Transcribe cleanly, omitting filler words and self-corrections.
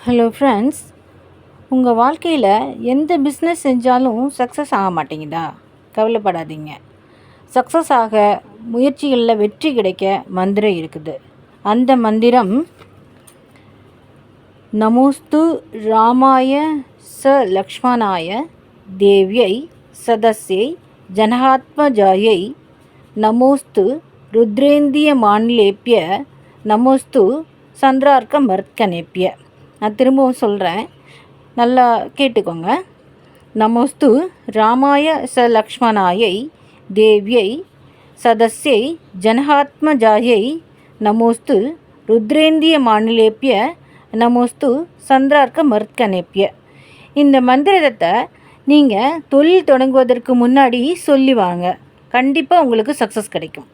Hello friends, உங்கள் வாழ்க்கையில் எந்த பிஸ்னஸ் செஞ்சாலும் சக்ஸஸ் ஆக மாட்டேங்குதா? கவலைப்படாதீங்க. சக்ஸஸ் ஆக முயற்சிகளில் வெற்றி கிடைக்க மந்திரம் இருக்குது. அந்த மந்திரம் நமோஸ்து ராமாய ச லக்ஷ்மணாய தேவ்யை சதஸ்யை ஜனகாத்மஜாயை நமோஸ்து ருத்ரேந்திய மான்லேப்பிய நமோஸ்து சந்திரார்க்க மர்க்கனேப்பிய. நான் திரும்பவும் சொல்கிறேன், நல்லா கேட்டுக்கோங்க. நமோஸ்து ராமாய ச லக்ஷ்மணாயை தேவ்யை சதஸ்யை ஜனகாத்மஜாயை நமோஸ்து ருத்ரேந்திய மாநிலேப்பிய நமோஸ்து சந்திரார்க்க மர்க்கனேப்பிய. இந்த மந்திரத்தை நீங்கள் தொழில் தொடங்குவதற்கு முன்னாடி சொல்லி வாங்க. கண்டிப்பாக உங்களுக்கு சக்ஸஸ் கிடைக்கும்.